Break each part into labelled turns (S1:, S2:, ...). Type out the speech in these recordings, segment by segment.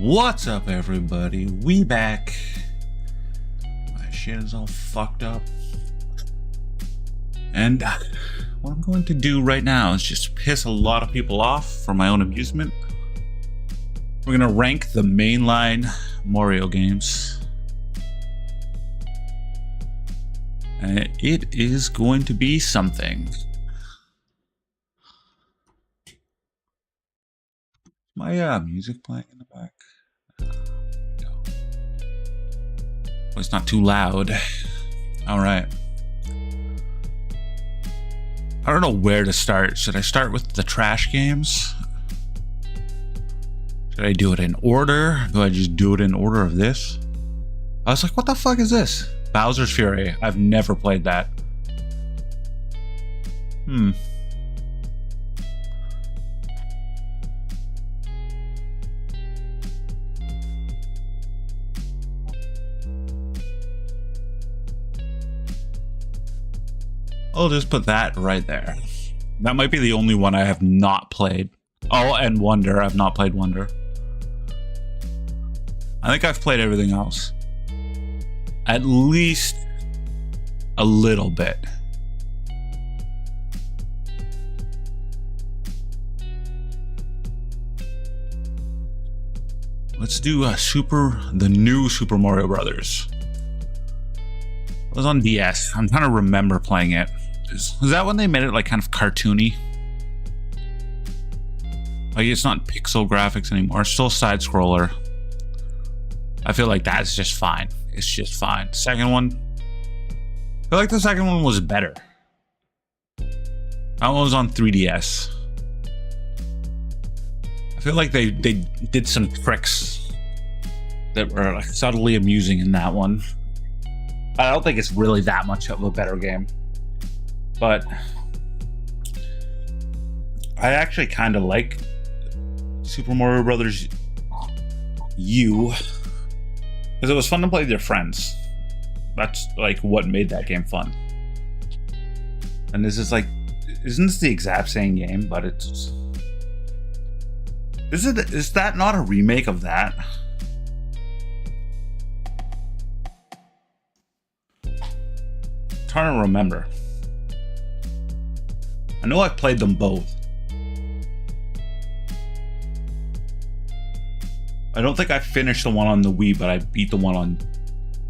S1: What's up, everybody? We back. My shit is all fucked up. And what I'm going to do right now is just piss a lot of people off for my own amusement. We're gonna rank the mainline Mario games. And it is going to be something. My music playing in the back. No. Oh, it's not too loud. All right. I don't know where to start. Should I start with the trash games? Should I do it in order? Do I just do it in order of this? I was like, what the fuck is this? Bowser's Fury. I've never played that. I'll just put that right there. That might be the only one I have not played. Oh, and Wonder. I've not played Wonder. I think I've played everything else. At least a little bit. Let's do the new Super Mario Brothers. It was on DS. I'm trying to remember playing it. Was that when they made it like kind of cartoony? Like it's not pixel graphics anymore. It's still a side scroller. I feel like that's just fine. It's just fine. Second one, I feel like the second one was better. That one was on 3DS. I feel like they did some tricks that were like subtly amusing in that one. I don't think it's really that much of a better game, but I actually kind of like Super Mario Brothers U because it was fun to play with your friends. That's like what made that game fun. And this is like, isn't this the exact same game? But it's is that not a remake of that? Trying to remember. I know I've played them both. I don't think I finished the one on the Wii, but I beat the one on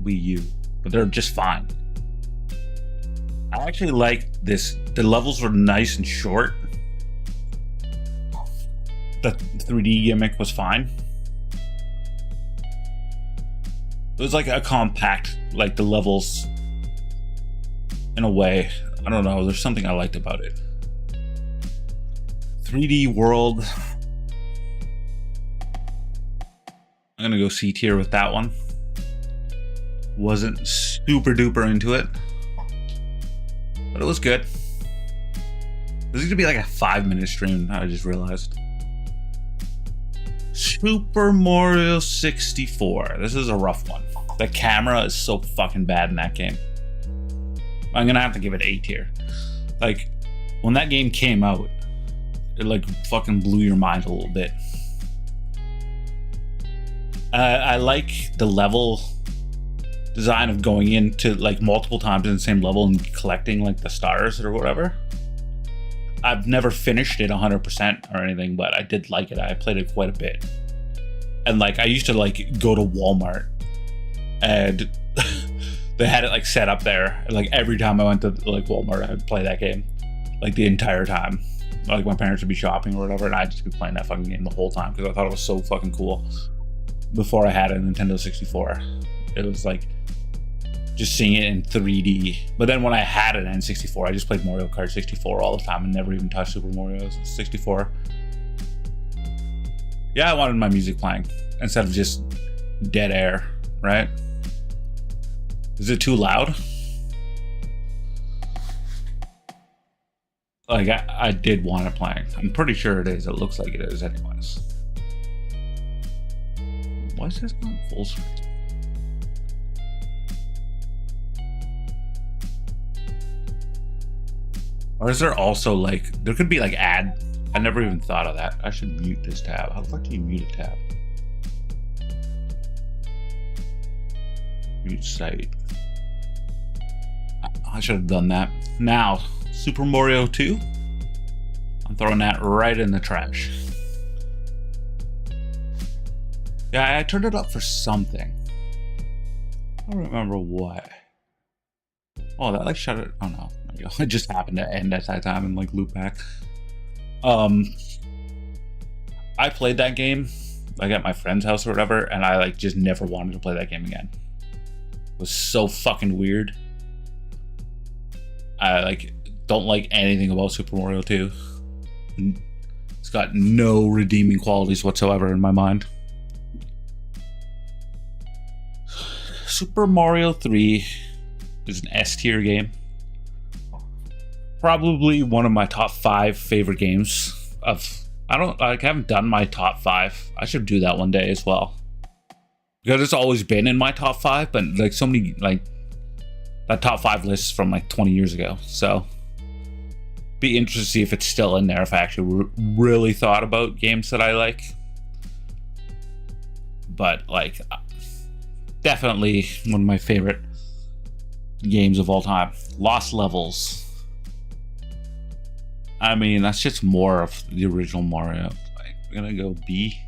S1: Wii U. But they're just fine. I actually like this. The levels were nice and short. The 3D gimmick was fine. It was like a compact, like the levels. In a way, I don't know, there's something I liked about it. 3D world. I'm gonna go C tier with that one. Wasn't super duper into it, but it was good. This is gonna be like a 5-minute stream, I just realized. Super Mario 64. This is a rough one. The camera is so fucking bad in that game. I'm gonna have to give it A tier. Like, when that game came out, it like fucking blew your mind a little bit. I like the level design of going into like multiple times in the same level and collecting like the stars or whatever. I've never finished it 100% or anything, but I did like it. I played it quite a bit. And like, I used to like go to Walmart and they had it like set up there. And, like every time I went to like Walmart, I would play that game like the entire time. Like my parents would be shopping or whatever, and I'd just be playing that fucking game the whole time because I thought it was so fucking cool. Before I had a Nintendo 64, it was like just seeing it in 3D. But then when I had an N64, I just played Mario Kart 64 all the time and never even touched Super Mario 64. Yeah, I wanted my music playing instead of just dead air, right? Is it too loud? Like, I did want it playing. I'm pretty sure it is. It looks like it is anyways. Why is this not full screen? Or is there also like, there could be like ad. I never even thought of that. I should mute this tab. How the fuck do you mute a tab? New site. I should have done that. Now, Super Mario 2. I'm throwing that right in the trash. Yeah, I turned it up for something. I don't remember what. Oh, that like shut it. Oh no, it just happened to end at that time and like loop back. I played that game like at my friend's house or whatever, and I like just never wanted to play that game again. It was so fucking weird. I like don't like anything about Super Mario 2. It's got no redeeming qualities whatsoever in my mind. Super Mario 3 is an S tier game. Probably one of my top 5 favorite games of. I haven't done my top 5. I should do that one day as well. Because it's always been in my top 5, but like so many like that top 5 list is from like 20 years ago. So be interested to see if it's still in there, if I actually really thought about games that I like. But like definitely one of my favorite games of all time. Lost Levels. I mean, that's just more of the original Mario. I'm gonna go B.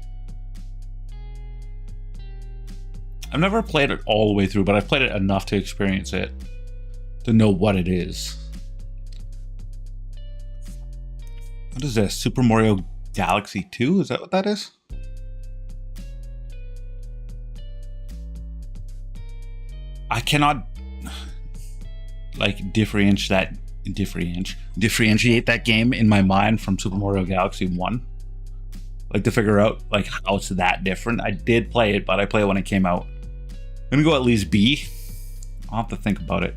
S1: I've never played it all the way through, but I've played it enough to experience it, to know what it is. What is this? Super Mario Galaxy 2? Is that what that is? I cannot like differentiate that game in my mind from Super Mario Galaxy 1. Like to figure out like how it's that different. I did play it, but I played it when it came out. I'm gonna go at least B. I'll have to think about it.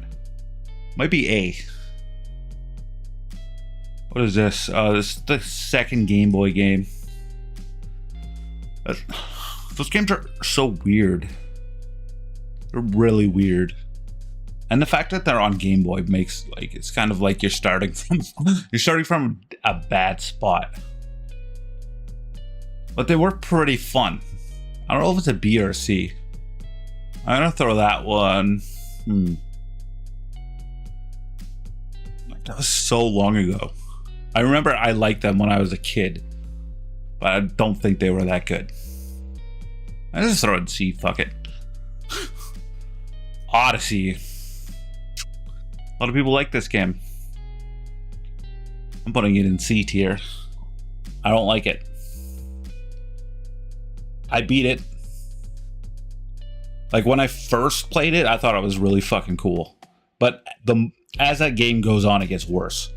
S1: Might be A. What is this? This is the second Game Boy game. Those games are so weird. They're really weird. And the fact that they're on Game Boy makes like it's kind of like you're starting from a bad spot. But they were pretty fun. I don't know if it's a B or a C. I'm gonna throw that one. That was so long ago. I remember I liked them when I was a kid, but I don't think they were that good. I just throw it in C. Fuck it. Odyssey. A lot of people like this game. I'm putting it in C tier. I don't like it. I beat it. Like when I first played it, I thought it was really fucking cool. But as that game goes on, it gets worse.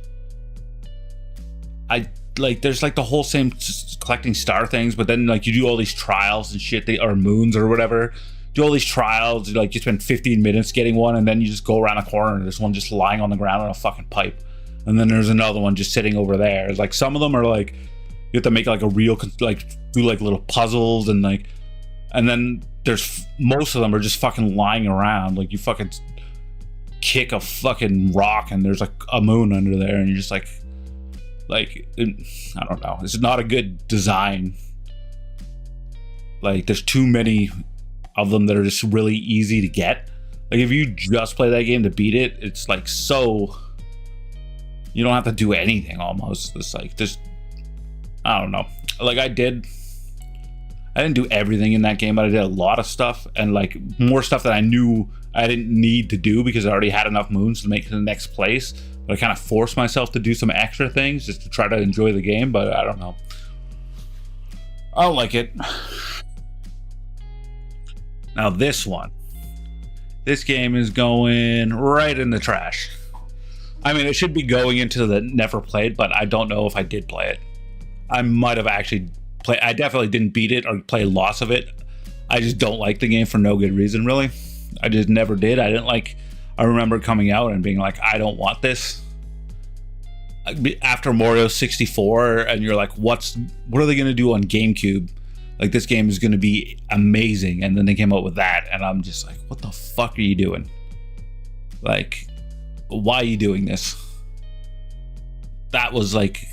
S1: There's like the whole same collecting star things, but then like you do all these trials and shit, or moons or whatever. Do all these trials, like you spend 15 minutes getting one, and then you just go around a corner and there's one just lying on the ground on a fucking pipe. And then there's another one just sitting over there. It's like some of them are like, you have to make like a real, like do like little puzzles and like, and then there's most of them are just fucking lying around. Like you fucking kick a fucking rock and there's like a moon under there and you're just like I don't know. It's not a good design. Like there's too many of them that are just really easy to get. Like if you just play that game to beat it, it's like so you don't have to do anything almost. It's like just I don't know. Like I didn't do everything in that game, but I did a lot of stuff and like more stuff that I knew I didn't need to do because I already had enough moons to make it to the next place. But I kind of forced myself to do some extra things just to try to enjoy the game, but I don't know. I don't like it. Now this one. This game is going right in the trash. I mean, it should be going into the never played, but I don't know if I did play it. I might have actually played. I definitely didn't beat it or play lots of it. I just don't like the game for no good reason, really. I just never did. I remember coming out and being like, I don't want this. After Mario 64, and you're like, what are they going to do on GameCube? Like, this game is going to be amazing. And then they came out with that, and I'm just like, what the fuck are you doing? Like, why are you doing this? That was like,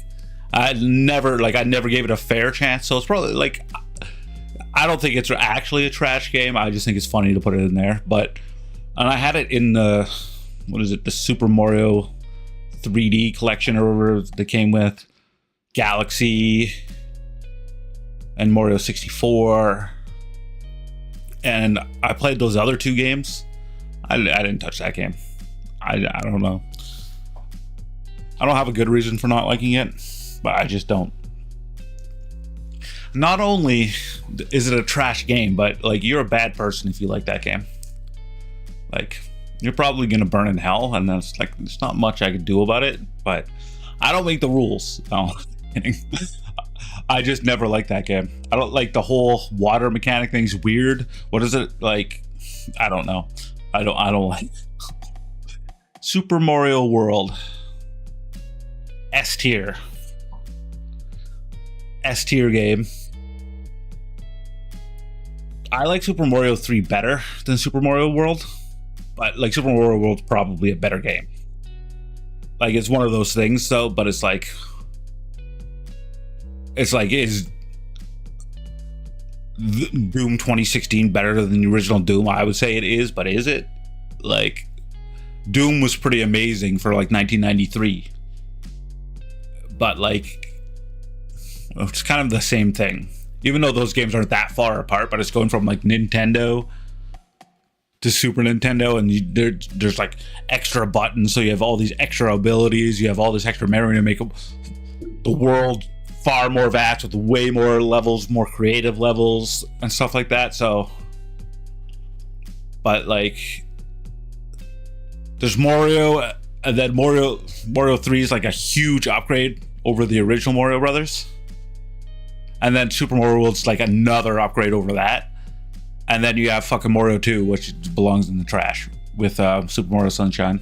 S1: I never gave it a fair chance. So it's probably like, I don't think it's actually a trash game. I just think it's funny to put it in there. But And I had it in the, what is it, the Super Mario 3D collection or whatever that came with Galaxy and Mario 64. And I played those other two games. I didn't touch that game. I don't know. I don't have a good reason for not liking it, but I just don't. Not only is it a trash game, but like, you're a bad person if you like that game. Like, you're probably gonna burn in hell, and that's like, there's not much I could do about it. But I don't make the rules. No, I just never liked that game. I don't like the whole water mechanic thing's weird. What is it like? I don't know. I don't like Super Mario World. S tier game. I like Super Mario 3 better than Super Mario World, but like, Super Mario World's probably a better game. Like, it's one of those things though, but it's like is Doom 2016 better than the original Doom? I would say it is, but is it? Like, Doom was pretty amazing for like 1993. But like, it's kind of the same thing, even though those games aren't that far apart. But it's going from like Nintendo to Super Nintendo, and there's like extra buttons, so you have all these extra abilities, you have all this extra memory to make the world far more vast with way more levels, more creative levels and stuff like that. So, but like, there's Mario, and then Mario 3 is like a huge upgrade over the original Mario Brothers, and then Super Mario World's like another upgrade over that, and then you have fucking Mario 2, which belongs in the trash with Super Mario Sunshine.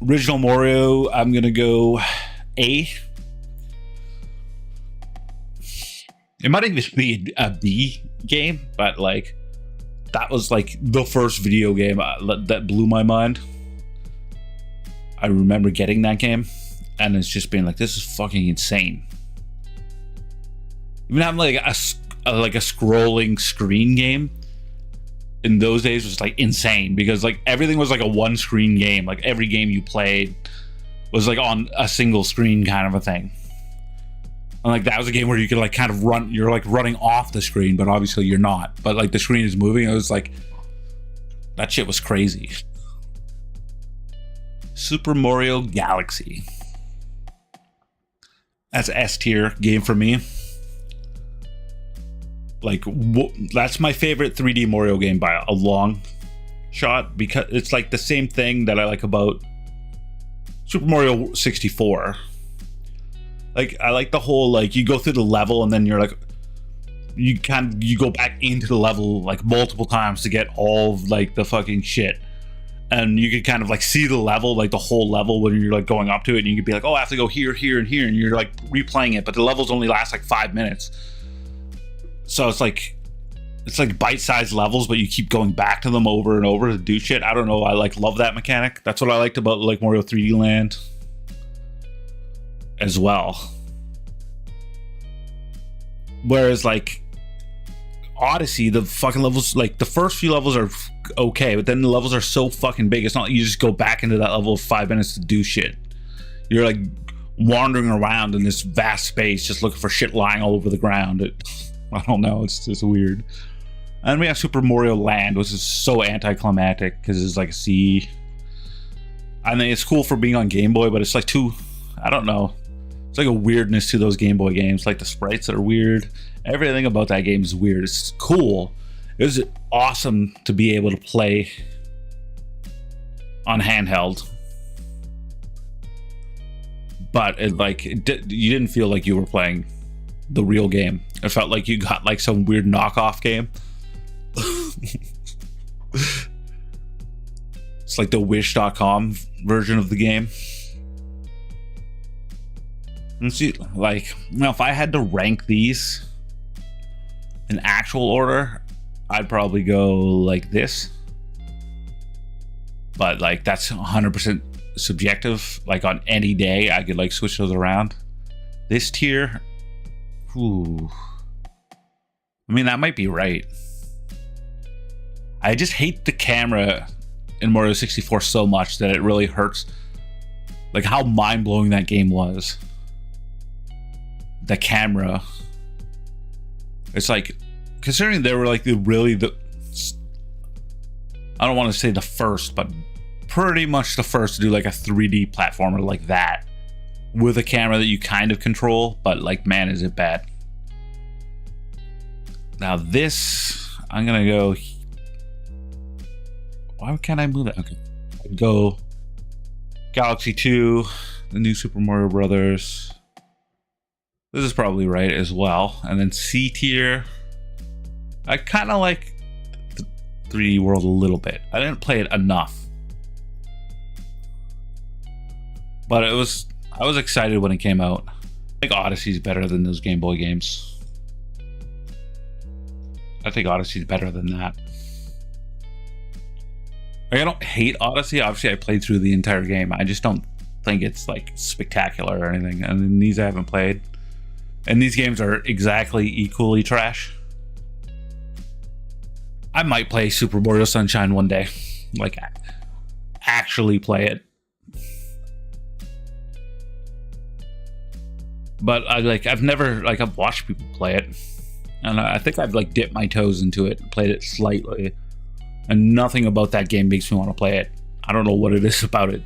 S1: Original Mario, I'm gonna go A. It might even be a B game, but like, that was like the first video game that blew my mind. I remember getting that game, and it's just being like, this is fucking insane. Even having like a scrolling screen game in those days was like insane, because like everything was like a one screen game. Like, every game you played was like on a single screen kind of a thing. And like, that was a game where you could like kind of run, you're like running off the screen, but obviously you're not, but like the screen is moving. It was like, that shit was crazy. Super Mario Galaxy. That's S tier game for me. Like, that's my favorite 3D Mario game by a long shot, because it's like the same thing that I like about Super Mario 64. Like, I like the whole, like, you go through the level and then you're like, you go back into the level like multiple times to get all of like the fucking shit, and you could kind of like see the level, like the whole level when you're like going up to it, and you could be like, oh, I have to go here, here, and here, and you're like replaying it, but the levels only last like 5 minutes, so it's like bite-sized levels, but you keep going back to them over and over to do shit. I don't know, I like love that mechanic. That's what I liked about like Mario 3D Land as well. Whereas like Odyssey, the fucking levels, like the first few levels are okay, but then the levels are so fucking big, it's not like you just go back into that level of 5 minutes to do shit. You're like wandering around in this vast space just looking for shit lying all over the ground. I don't know, it's just weird. And we have Super Mario Land, which is so anticlimactic because it's like a sea. I mean, it's cool for being on Game Boy, but it's like too, I don't know, it's like a weirdness to those Game Boy games. Like the sprites are weird. Everything about that game is weird. It's cool. It was awesome to be able to play on handheld, but you didn't feel like you were playing the real game. It felt like you got like some weird knockoff game. It's like the Wish.com version of the game. And see, like, you know, if I had to rank these in actual order, I'd probably go like this. But like, that's 100% subjective. Like on any day, I could like switch those around. This tier, ooh, I mean, that might be right. I just hate the camera in Mario 64 so much that it really hurts. Like how mind-blowing that game was. The camera. It's like, considering they were like I don't want to say the first, but pretty much the first to do like a 3D platformer like that with a camera that you kind of control, but like, man, is it bad. Now this, I'm gonna go, why can't I move it? Okay, go Galaxy 2, the new Super Mario Brothers. This is probably right as well. And then C tier, I kind of like the 3D World a little bit. I didn't play it enough, but I was excited when it came out. I think Odyssey's better than those Game Boy games. I think Odyssey's better than that. Like, I don't hate Odyssey. Obviously, I played through the entire game. I just don't think it's like spectacular or anything. And then these I haven't played. And these games are exactly equally trash. I might play Super Mario Sunshine one day. Like, actually play it. But I've never, like, I've watched people play it. And I think I've like dipped my toes into it, played it slightly. And nothing about that game makes me want to play it. I don't know what it is about it.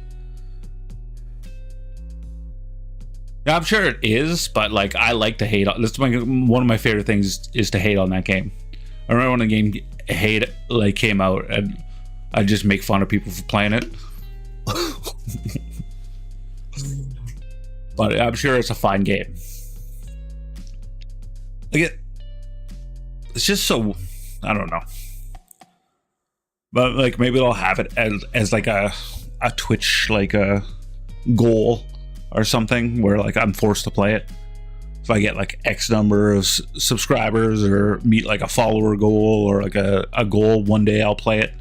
S1: Yeah, I'm sure it is, but like, I like to hate on. That's one of my favorite things is to hate on that game. I remember when the game came out, and I just make fun of people for playing it. But I'm sure it's a fine game. Like it's just so, I don't know. But like, maybe they'll have it as like a Twitch, like a goal or something, where like I'm forced to play it. If I get like X number of subscribers or meet like a follower goal or like a goal, one day I'll play it.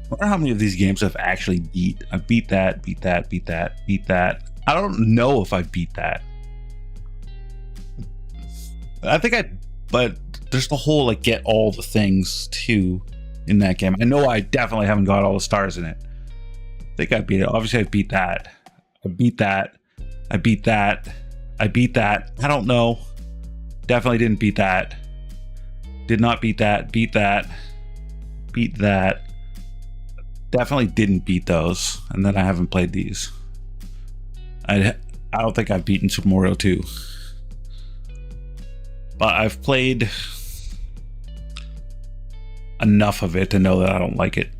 S1: I wonder how many of these games I've actually beat. I beat that, beat that, beat that, beat that. I don't know if I beat that. I think but there's the whole like get all the things too in that game. I know I definitely haven't got all the stars in it. I think I beat it. Obviously I beat that. I beat that. I beat that. I beat that. I don't know. Definitely didn't beat that. Did not beat that. Beat that. Beat that. Definitely didn't beat those. And then I haven't played these. I don't think I've beaten Super Mario 2. But I've played enough of it to know that I don't like it.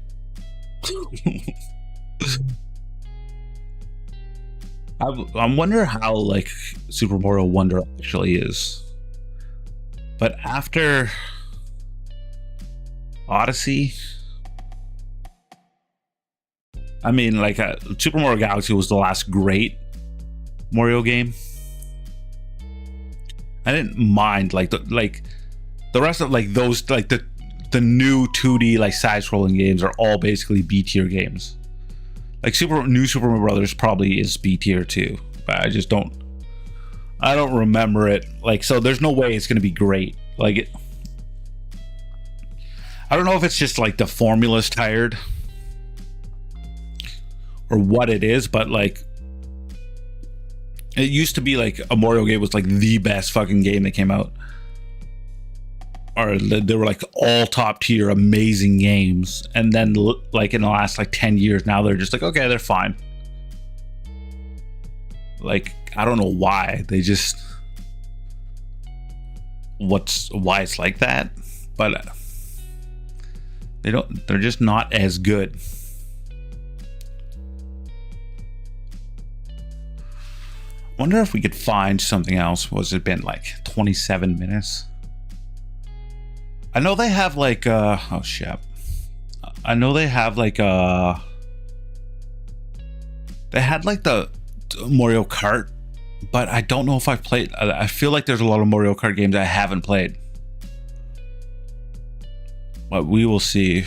S1: I wonder how like Super Mario Wonder actually is. But after Odyssey, I mean, like Super Mario Galaxy was the last great Mario game. I didn't mind like the rest of like those, like the new 2D like side-scrolling games are all basically B tier games. Like new Super Mario Brothers probably is B tier too, but I don't remember it. Like, so there's no way it's gonna be great. Like I don't know if it's just like the formula's tired or what it is, but like it used to be like a Mario game was like the best fucking game that came out, or they were like all top tier amazing games, and then like in the last like 10 years now they're just like, okay, they're fine. Like, I don't know why they just why it's like that, but they're just not as good. Wonder if we could find something else. Was it been like 27 minutes? I know they have like oh shit. I know they have like they had like the Mario Kart, but I don't know if I've played. I feel like there's a lot of Mario Kart games I haven't played. But we will see.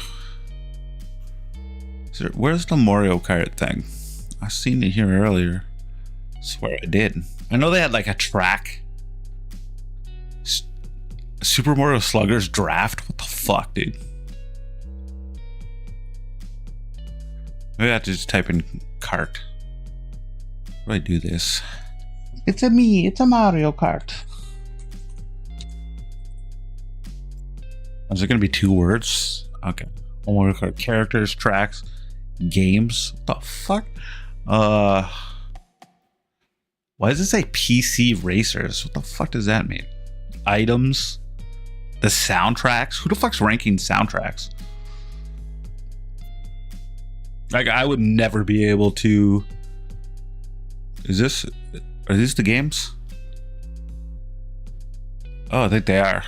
S1: Where's the Mario Kart thing? I seen it here earlier. I swear I did. I know they had like a track Super Mario Slugger's Draft? What the fuck, dude? Maybe I have to just type in cart. How do I do this? It's a Mario Kart. Is it going to be 2 words? Okay. Mario Kart characters, tracks, games. What the fuck? Why does it say PC Racers? What the fuck does that mean? Items, the soundtracks. Who the fuck's ranking soundtracks? Like, I would never be able to. Are these the games? Oh, I think they are.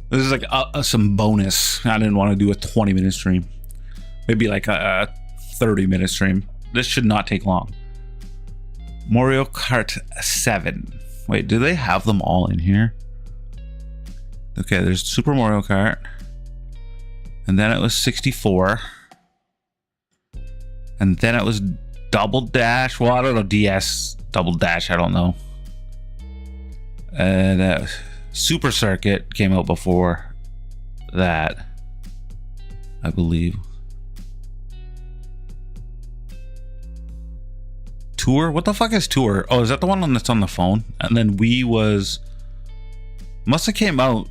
S1: This is like some bonus. I didn't want to do a 20-minute stream. Maybe like a 30-minute stream. This should not take long. Mario Kart 7. Wait, do they have them all in here? Okay, there's Super Mario Kart. And then it was 64. And then it was Double Dash. Well, I don't know. DS Double Dash. I don't know. And Super Circuit came out before that, I believe. Tour? What the fuck is Tour? Oh, is that the one that's on the phone? And then Wii must have came out.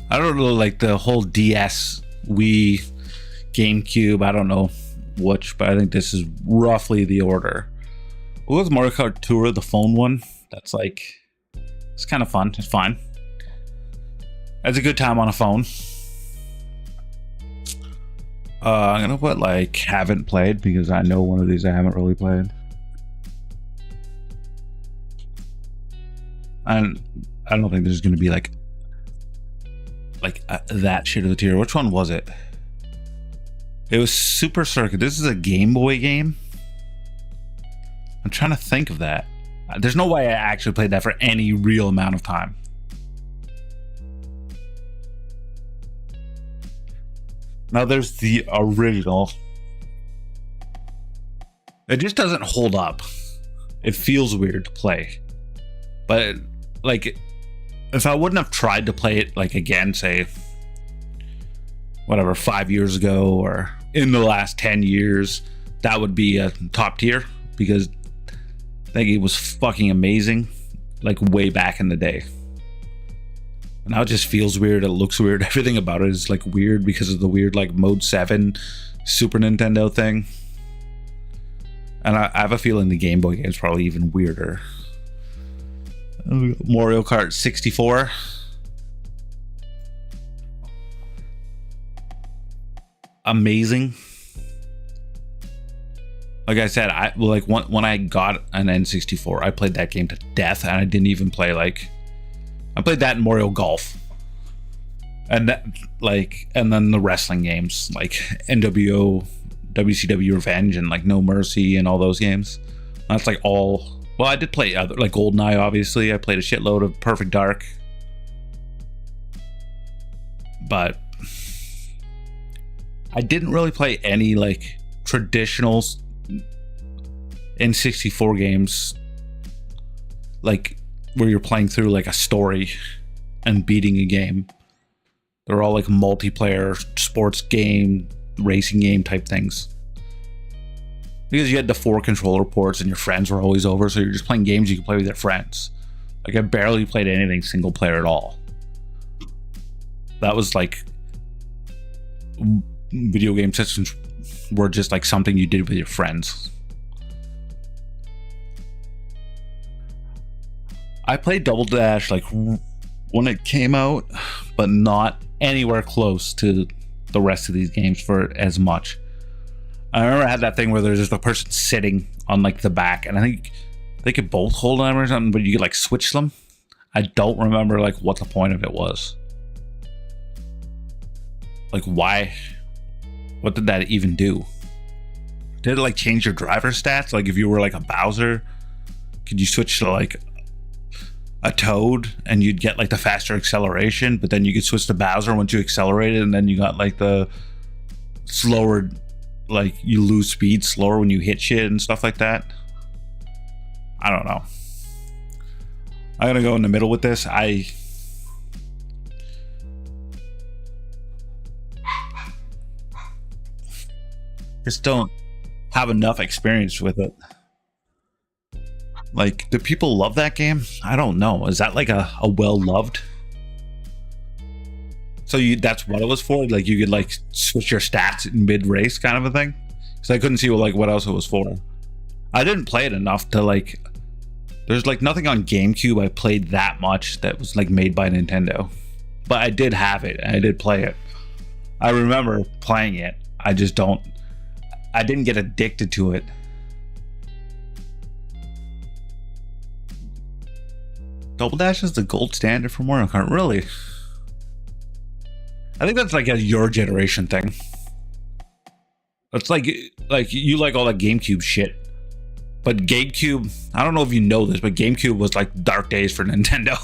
S1: I don't know, like the whole DS, Wii, GameCube. I don't know which, but I think this is roughly the order. What was Mario Kart Tour, the phone one? That's like, it's kind of fun. It's fine. It's a good time on a phone. I'm gonna put like haven't played because I know one of these I haven't really played. And I don't think there's gonna be like that shit of the tier. Which one was it? It was Super Circuit. This is a Game Boy game. I'm trying to think of that. There's no way I actually played that for any real amount of time. Now there's the original. It just doesn't hold up. It feels weird to play. But like, if I wouldn't have tried to play it like again, say whatever 5 years ago or in the last 10 years, that would be a top tier because I think it was fucking amazing, like way back in the day. And now it just feels weird. It looks weird. Everything about it is like weird because of the weird like Mode 7 Super Nintendo thing. And I have a feeling the Game Boy game is probably even weirder. Mario Kart 64. Amazing. Like I said, when I got an N64, I played that game to death, and I didn't even play like. I played that in Mario Golf, and that and then the wrestling games like NWO, WCW Revenge, and like No Mercy, and all those games. That's like all. Well, I did play other like GoldenEye. Obviously, I played a shitload of Perfect Dark, but I didn't really play any like traditional N64 games, like where you're playing through like a story and beating a game. They're all like multiplayer sports game, racing game type things. Because you had the 4 controller ports and your friends were always over, so you're just playing games you can play with your friends. Like I barely played anything single player at all. That was like video game sessions were just like something you did with your friends. I played Double Dash like when it came out, but not anywhere close to the rest of these games for as much. I remember I had that thing where there's just a person sitting on like the back, and I think they could both hold them or something, but you could like switch them. I don't remember like what the point of it was. Like why? What did that even do? Did it like change your driver stats? Like if you were like a Bowser, could you switch to like a Toad and you'd get like the faster acceleration, but then you could switch to Bowser once you accelerated, and then you got like the slower, like you lose speed slower when you hit shit and stuff like that. I don't know. I'm gonna go in the middle with this. I just don't have enough experience with it. Like, do people love that game? I don't know. Is that like a well-loved? So that's what it was for? Like, you could like switch your stats in mid-race kind of a thing? So I couldn't see what else it was for. I didn't play it enough to like... There's like nothing on GameCube I played that much that was like made by Nintendo. But I did have it, and I did play it. I remember playing it. I didn't get addicted to it. Double Dash is the gold standard for Mario Kart, really? I think that's like a your generation thing. It's like you like all that GameCube shit. But GameCube, I don't know if you know this, but GameCube was like dark days for Nintendo.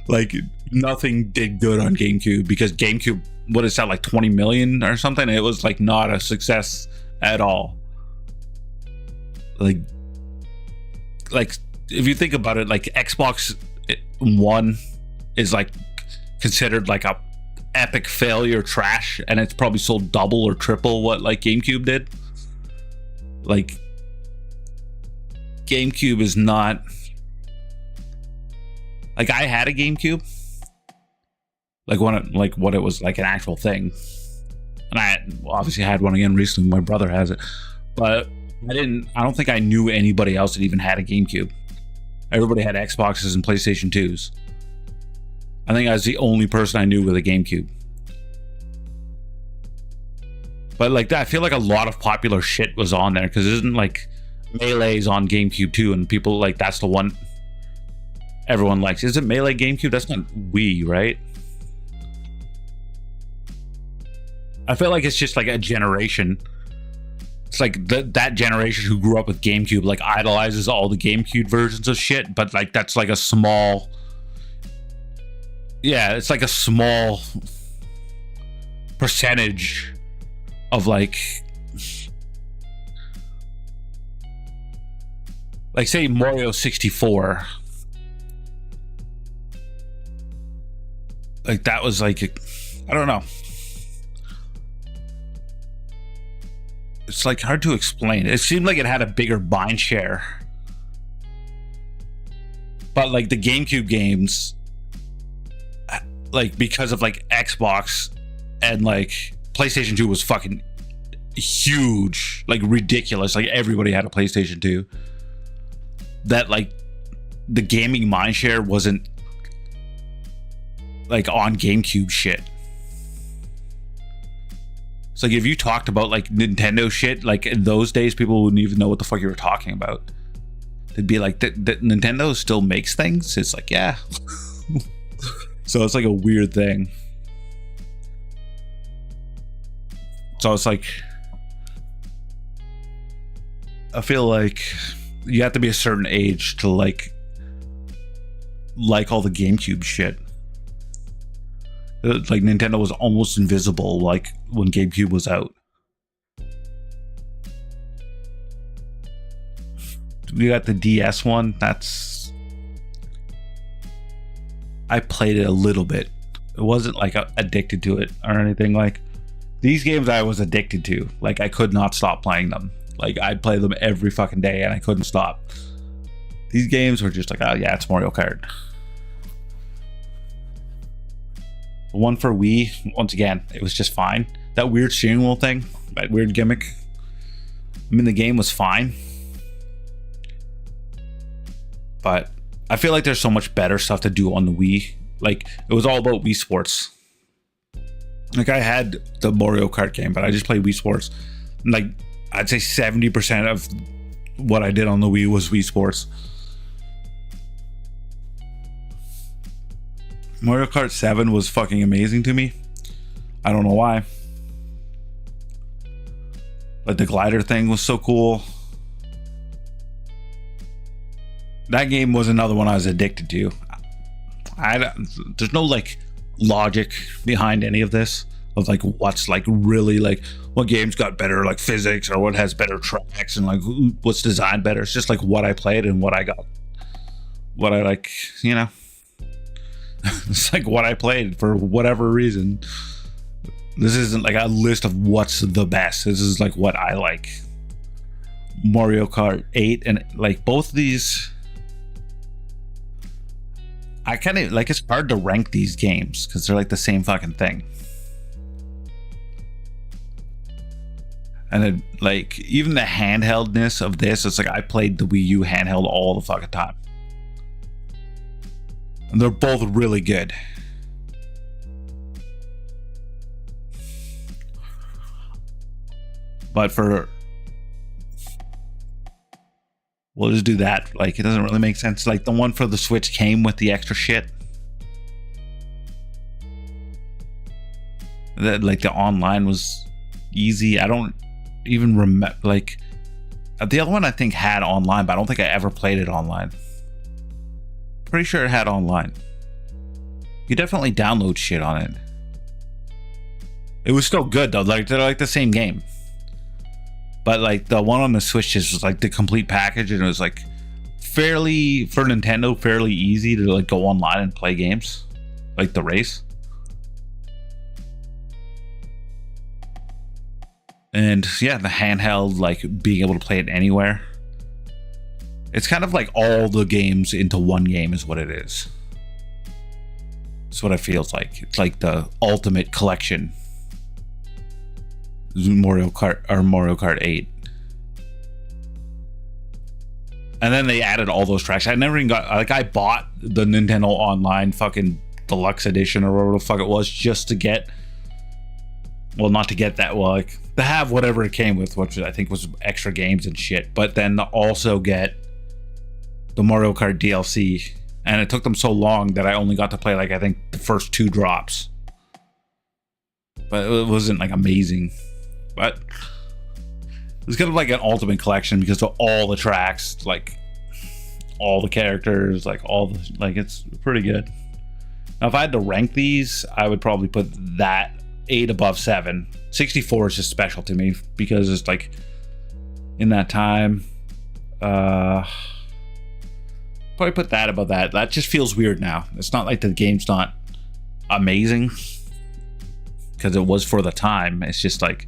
S1: Like, nothing did good on GameCube because GameCube, what is that, like 20 million or something? It was like not a success at all. Like if you think about it, like Xbox One is like considered like a epic failure trash, and it's probably sold double or triple what like GameCube did. Like, GameCube is not like, I had a GameCube, like when it was like an actual thing, and I obviously had one again recently. My brother has it, but I don't think I knew anybody else that even had a GameCube. Everybody had Xboxes and PlayStation 2s. I think I was the only person I knew with a GameCube. But like that, I feel like a lot of popular shit was on there, because isn't like Melee's on GameCube too, and people like, that's the one everyone likes. Is it Melee GameCube? That's not Wii, right? I feel like it's just like a generation. It's like that generation who grew up with GameCube like idolizes all the GameCube versions of shit, but like that's like a small... Yeah, it's like a small percentage of like say Mario 64. Like that was like, I don't know. It's like hard to explain. It seemed like it had a bigger mind share. But like the GameCube games, like because of like Xbox and like PlayStation 2 was fucking huge, like ridiculous. Like everybody had a PlayStation 2. That like the gaming mindshare wasn't like on GameCube shit. It's like if you talked about like Nintendo shit, like in those days, people wouldn't even know what the fuck you were talking about. They'd be like, that Nintendo still makes things? It's like, yeah. So it's like a weird thing. So it's like, I feel like you have to be a certain age to like all the GameCube shit. Like Nintendo was almost invisible like when GameCube was out. We got the DS one. I played it a little bit. It wasn't like addicted to it or anything. Like these games I was addicted to. Like I could not stop playing them. Like I'd play them every fucking day and I couldn't stop. These games were just like, oh yeah, it's Mario Kart. The one for Wii, once again, it was just fine. That weird steering wheel thing, that weird gimmick. I mean, the game was fine. But I feel like there's so much better stuff to do on the Wii. Like, it was all about Wii Sports. Like, I had the Mario Kart game, but I just played Wii Sports. Like, I'd say 70% of what I did on the Wii was Wii Sports. Mario Kart 7 was fucking amazing to me. I don't know why. Like the glider thing was so cool. That game was another one I was addicted to. There's no like logic behind any of this. of like what's like really like what games got better like physics or what has better tracks and like what's designed better. It's just like what I played and what I got, what I like, you know. It's like what I played for whatever reason. This isn't like a list of what's the best. This is like what I like. Mario Kart 8 and like both of these, I kind of like, it's hard to rank these games because they're like the same fucking thing. And then like even the handheldness of this, it's like I played the Wii U handheld all the fucking time. And they're both really good. But for, we'll just do that. Like it doesn't really make sense. Like the one for the Switch came with the extra shit. That like the online was easy. I don't even remember, like the other one I think had online, but I don't think I ever played it online. Pretty sure it had online. You definitely download shit on it. It was still good though. Like they're like the same game. But like the one on the Switch just was like the complete package, and it was like fairly, for Nintendo, fairly easy to like go online and play games. Like the race. And yeah, the handheld, like being able to play it anywhere. It's kind of like all the games into one game is what it is. It's what it feels like. It's like the ultimate collection. Mario Kart 8. And then they added all those tracks. I never even got, like I bought the Nintendo Online fucking deluxe edition or whatever the fuck it was just to get, well, not to get that, well, like to have whatever it came with, which I think was extra games and shit, but then also get the Mario Kart DLC. And it took them so long that I only got to play like I think the first 2 drops. But it wasn't like amazing. But it's kind of like an ultimate collection because of all the tracks, like all the characters, like all the, like it's pretty good. Now if I had to rank these, I would probably put that 8 above 7. 64 is just special to me because it's like in that time. Probably put that above that. That just feels weird now. It's not like the game's not amazing because it was for the time. It's just like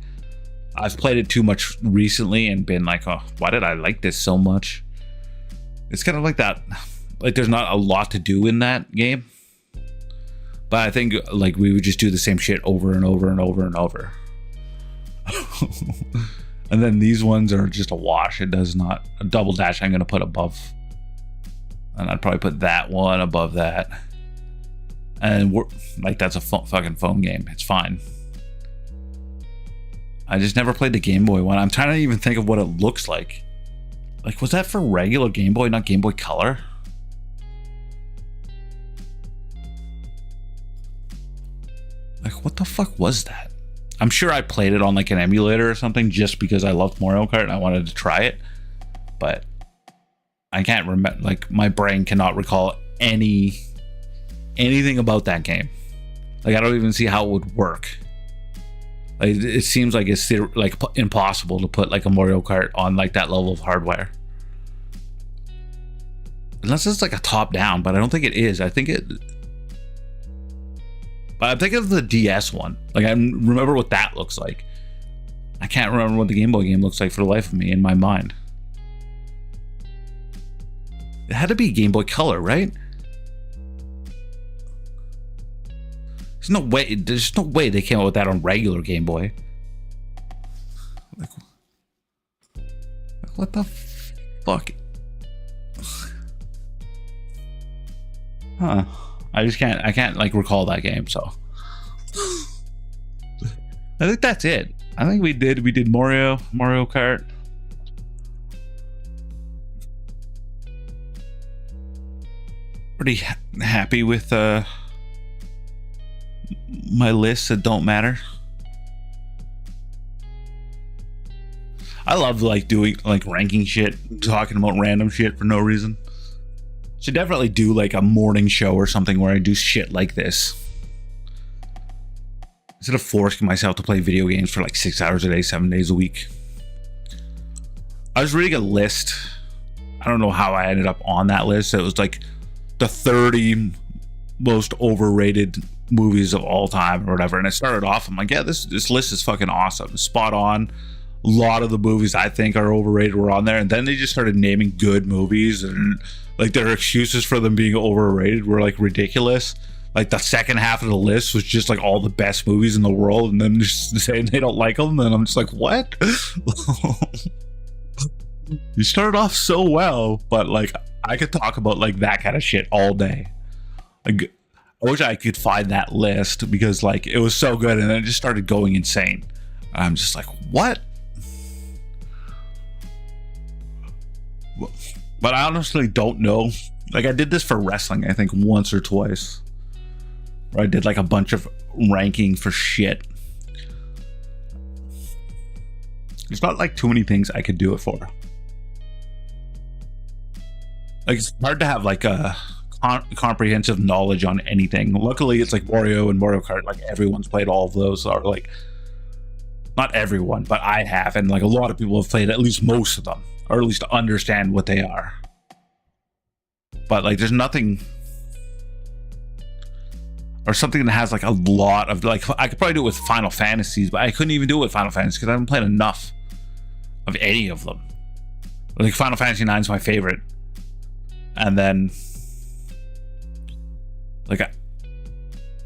S1: I've played it too much recently and been like, oh, why did I like this so much? It's kind of like that. Like there's not a lot to do in that game. But I think like we would just do the same shit over and over and over and over. And then these ones are just a wash. It does not. A Double Dash I'm going to put above. And I'd probably put that one above that. And we're like, that's a fucking phone game. It's fine. I just never played the Game Boy one. I'm trying to even think of what it looks like. Like, was that for regular Game Boy, not Game Boy Color? Like, what the fuck was that? I'm sure I played it on like an emulator or something just because I loved Mario Kart and I wanted to try it. But I can't remember, like my brain cannot recall anything about that game. Like I don't even see how it would work. Like it seems like it's like impossible to put like a Mario Kart on like that level of hardware. Unless it's like a top down, but I don't think it is. I think it, but I'm thinking of the DS one. Like I remember what that looks like. I can't remember what the Game Boy game looks like for the life of me in my mind. It had to be Game Boy Color, right? There's no way they came out with that on regular Game Boy. Like what the fuck? Huh. I can't like recall that game, so I think that's it. I think we did Mario Kart. Pretty happy with my lists that don't matter. I love like doing like ranking shit, talking about random shit for no reason. Should definitely do like a morning show or something where I do shit like this. instead of forcing myself to play video games for like 6 hours a day, 7 days a week. I was reading a list. I don't know how I ended up on that list. It was like the 30 most overrated movies of all time or whatever. And I started off, I'm like, yeah, this list is fucking awesome. Spot on. A lot of the movies I think are overrated were on there. And then they just started naming good movies, and like their excuses for them being overrated were like ridiculous. Like the second half of the list was just like all the best movies in the world, and then just saying they don't like them. And I'm just like, what? You started off so well, but like I could talk about like that kind of shit all day. Like, I wish I could find that list because like it was so good, and then it just started going insane. And I'm just like, what? But I honestly don't know. Like I did this for wrestling, I think once or twice, where I did like a bunch of ranking for shit. There's not like too many things I could do it for. Like it's hard to have like a comprehensive knowledge on anything. Luckily, it's like Mario and Mario Kart. Like everyone's played all of those, or like not everyone, but I have, and like a lot of people have played at least most of them, or at least understand what they are. But like, there's nothing, or something that has like a lot of like. I could probably do it with Final Fantasies, but I couldn't even do it with Final Fantasy because I haven't played enough of any of them. Like Final Fantasy 9 is my favorite. And then like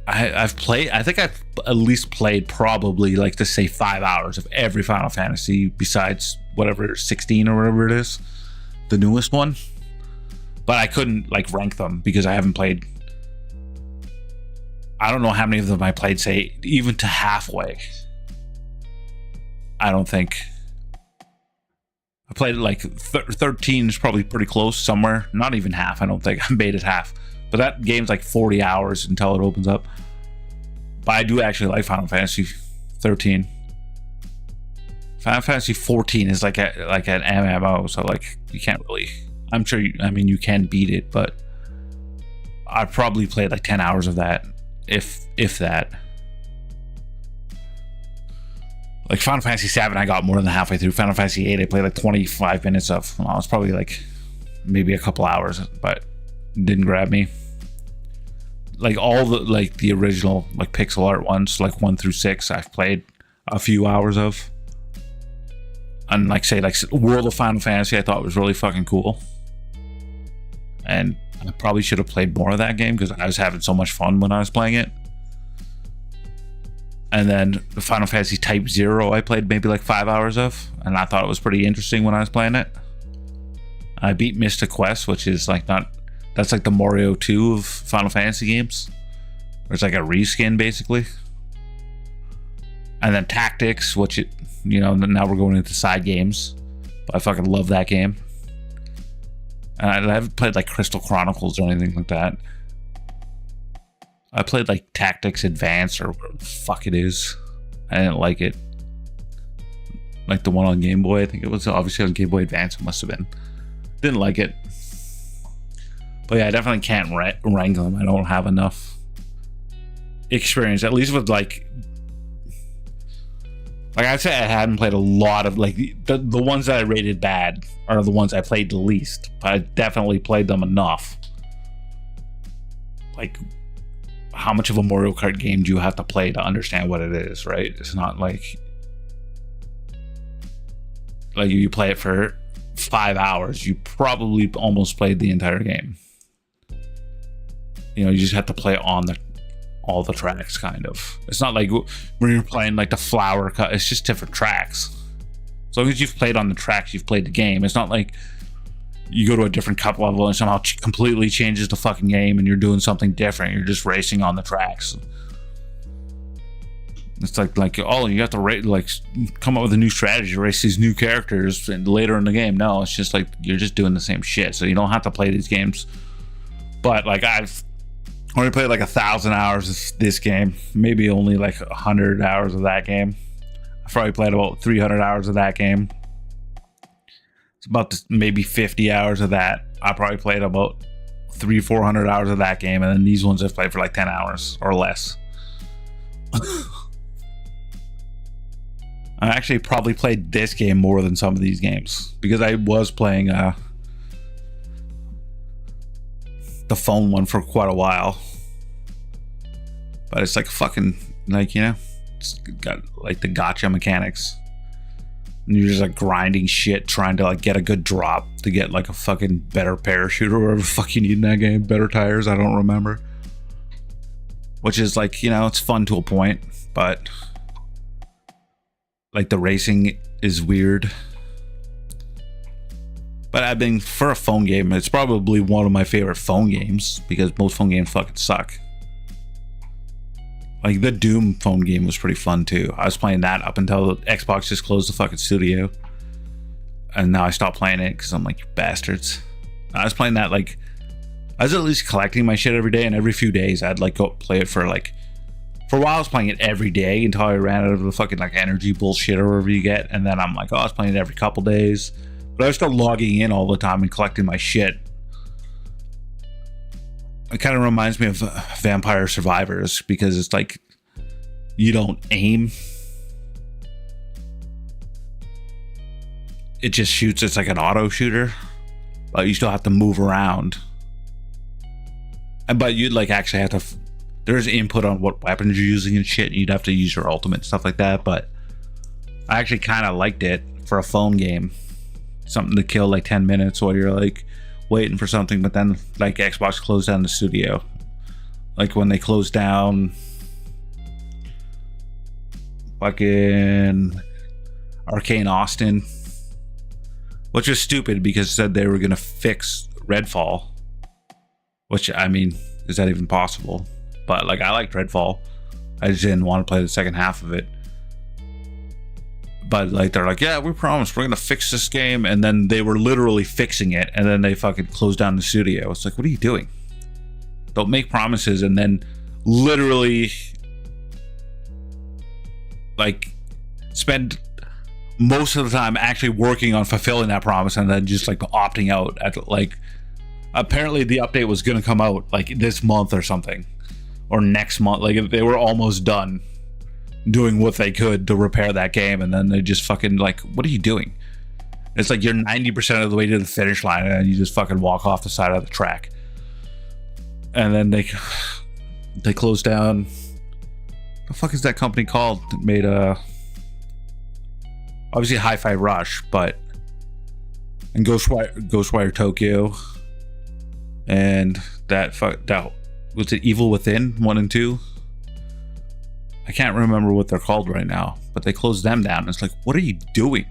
S1: I've played, I think I've at least played probably like to say 5 hours of every Final Fantasy besides whatever 16 or whatever it is, the newest one. But I couldn't like rank them because I haven't played, I don't know how many of them I played, say even to halfway. I don't think I played like 13 is probably pretty close somewhere. Not even half. I don't think I made it half. But that game's like 40 hours until it opens up. But I do actually like Final Fantasy 13. Final Fantasy 14 is like an MMO, so like you can't really. I'm sure. I mean, you can beat it, but I probably played like 10 hours of that, if that. Like Final Fantasy 7, I got more than halfway through. Final Fantasy 8, I played like 25 minutes of. Well, it was probably like maybe a couple hours, but it didn't grab me. Like all the like the original like pixel art ones, like 1 through 6, I've played a few hours of. And like say like World of Final Fantasy, I thought was really fucking cool. And I probably should have played more of that game because I was having so much fun when I was playing it. And then the Final Fantasy Type 0 I played maybe like 5 hours of, and I thought it was pretty interesting when I was playing it. I beat Mystic Quest, which is like not, that's like the Mario 2 of Final Fantasy games. It's like a reskin basically. And then Tactics, which it, you know, now we're going into side games. But I fucking love that game. And I haven't played like Crystal Chronicles or anything like that. I played like Tactics Advance or whatever the fuck it is. I didn't like it. Like the one on Game Boy, I think it was obviously on Game Boy Advance, it must have been. Didn't like it. But yeah, I definitely can't rank them. I don't have enough experience, at least with like I'd say I hadn't played a lot of like the ones that I rated bad are the ones I played the least, but I definitely played them enough. Like, how much of a Mario Kart game do you have to play to understand what it is, right? It's not like you play it for 5 hours, you probably almost played the entire game. You know, you just have to play on all the tracks, kind of. It's not like when you're playing like the flower cut, it's just different tracks. As long as you've played on the tracks, you've played the game. It's not like you go to a different cup level and somehow completely changes the fucking game and you're doing something different. You're just racing on the tracks. It's like oh, you have to like come up with a new strategy to race these new characters and later in the game. No, it's just like you're just doing the same shit. So you don't have to play these games. But like I've only played like 1,000 hours of this game, maybe only like 100 hours of that game. I've probably played about 300 hours of that game. It's about maybe 50 hours of that. I probably played about 300-400 hours of that game, and then these ones I've played for like 10 hours or less. I actually probably played this game more than some of these games because I was playing the phone one for quite a while. But it's like fucking, like, you know, it's got like the gotcha mechanics. And you're just like grinding shit, trying to like get a good drop to get like a fucking better parachute or whatever the fuck you need in that game. Better tires, I don't remember. Which is like, you know, it's fun to a point, but like the racing is weird. But I mean, for a phone game, it's probably one of my favorite phone games because most phone games fucking suck. Like the Doom phone game was pretty fun too. I was playing that up until Xbox just closed the fucking studio. And now I stopped playing it because I'm like, you bastards. I was playing that, like, I was at least collecting my shit every day, and every few days I'd like go play it for like, for a while I was playing it every day until I ran out of the fucking like energy bullshit or whatever you get. And then I'm like, oh, I was playing it every couple days. But I was still logging in all the time and collecting my shit. It kind of reminds me of Vampire Survivors because it's like you don't aim. It just shoots. It's like an auto shooter, but you still have to move around. But you'd like actually have to, there's input on what weapons you're using and shit. You'd have to use your ultimate and stuff like that. But I actually kind of liked it for a phone game. Something to kill like 10 minutes while you're like waiting for something. But then like Xbox closed down the studio. Like when they closed down fucking Arcane Austin, which was stupid because it said they were going to fix Redfall. Which, I mean, is that even possible? But like, I liked Redfall. I just didn't want to play the second half of it. But like, they're like, yeah, we promise we're gonna fix this game, and then they were literally fixing it, and then they fucking closed down the studio. It's like, what are you doing? Don't make promises and then literally like spend most of the time actually working on fulfilling that promise, and then just like opting out at like, apparently the update was gonna come out like this month or something, or next month. Like they were almost done doing what they could to repair that game, and then they just fucking like, what are you doing? It's like you're 90% of the way to the finish line and you just fucking walk off the side of the track. And then they closed down. The fuck is that company called that made obviously Hi-Fi Rush, but and Ghostwire Tokyo, and that was it, Evil Within 1 and 2. I can't remember what they're called right now, but they closed them down. It's like, what are you doing?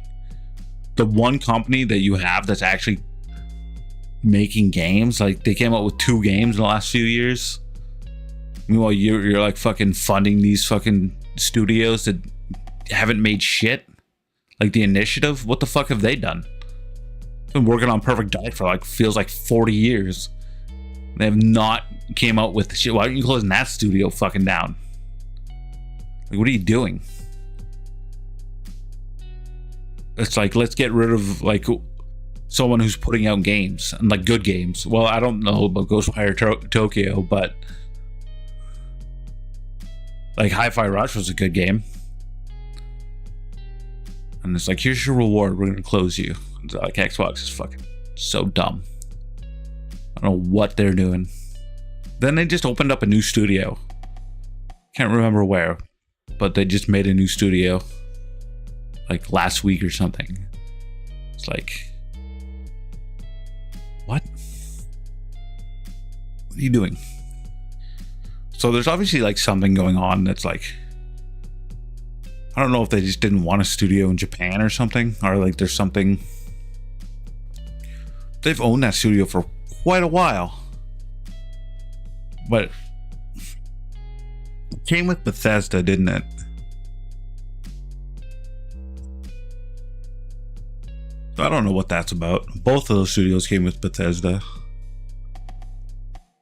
S1: The one company that you have that's actually making games, like they came out with 2 games in the last few years. Meanwhile, you're like fucking funding these fucking studios that haven't made shit. Like The Initiative, what the fuck have they done? Been working on Perfect Dark for like, feels like 40 years. They have not came out with the shit. Why aren't you closing that studio fucking down? Like, what are you doing? It's like, let's get rid of like someone who's putting out games and like good games. Well, I don't know about Ghostwire Tokyo, but like Hi-Fi Rush was a good game. And it's like, here's your reward, we're gonna close you. It's like, Xbox is fucking so dumb. I don't know what they're doing. Then they just opened up a new studio. Can't remember where, but they just made a new studio like last week or something. It's like, what? What are you doing? So there's obviously like something going on that's like, I don't know if they just didn't want a studio in Japan or something, or like there's something. They've owned that studio for quite a while, but it came with Bethesda, didn't it? So I don't know what that's about. Both of those studios came with Bethesda.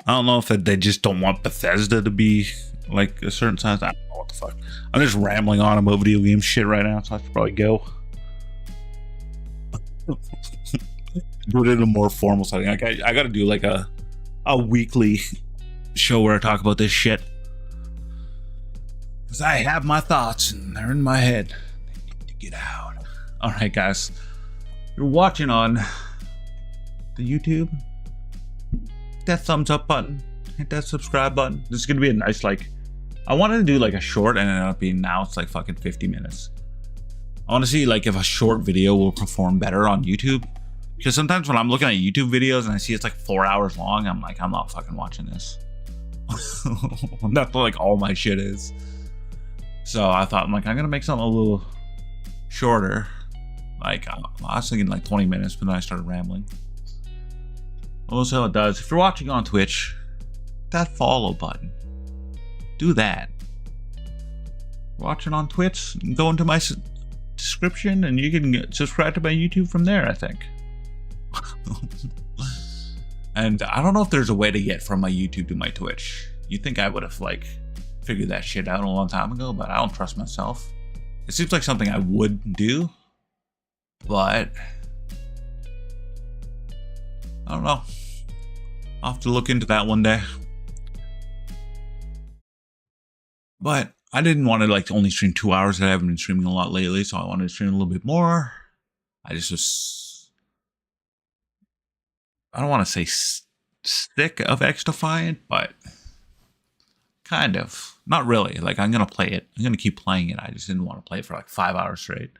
S1: I don't know if they just don't want Bethesda to be like a certain size. I don't know what the fuck. I'm just rambling on about video game shit right now, so I should probably go. Do it in a more formal setting. I got to do like a weekly show where I talk about this shit, because I have my thoughts and they're in my head. Get out. All right, guys. You're watching on the YouTube. Hit that thumbs up button. Hit that subscribe button. This is gonna be a nice, like, I wanted to do like a short and it ended up being, now it's like fucking 50 minutes. I want to see like if a short video will perform better on YouTube. Because sometimes when I'm looking at YouTube videos and I see it's like 4 hours long, I'm like, I'm not fucking watching this. That's what like all my shit is. So I thought, I'm like, I'm gonna make something a little shorter. Like, I was thinking like 20 minutes, but then I started rambling. We'll see how it does. If you're watching on Twitch, that follow button, do that. Watching on Twitch, go into my description and you can subscribe to my YouTube from there, I think. And I don't know if there's a way to get from my YouTube to my Twitch. You'd think I would have like figured that shit out a long time ago, but I don't trust myself. It seems like something I would do, but I don't know. I'll have to look into that one day. But I didn't want to like only stream 2 hours. I haven't been streaming a lot lately, so I wanted to stream a little bit more. I just was, I don't want to say sick of X-Defiant, but kind of. Not really. Like, I'm going to play it. I'm going to keep playing it. I just didn't want to play it for like 5 hours straight.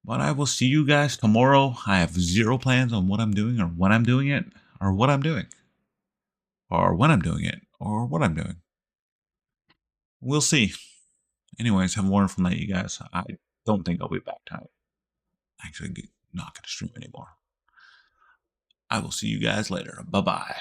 S1: But I will see you guys tomorrow. I have zero plans on what I'm doing or when I'm doing it or what I'm doing. Or when I'm doing it or what I'm doing. We'll see. Anyways, have a wonderful night, you guys. I don't think I'll be back tonight. Actually, not going to stream anymore. I will see you guys later. Bye-bye.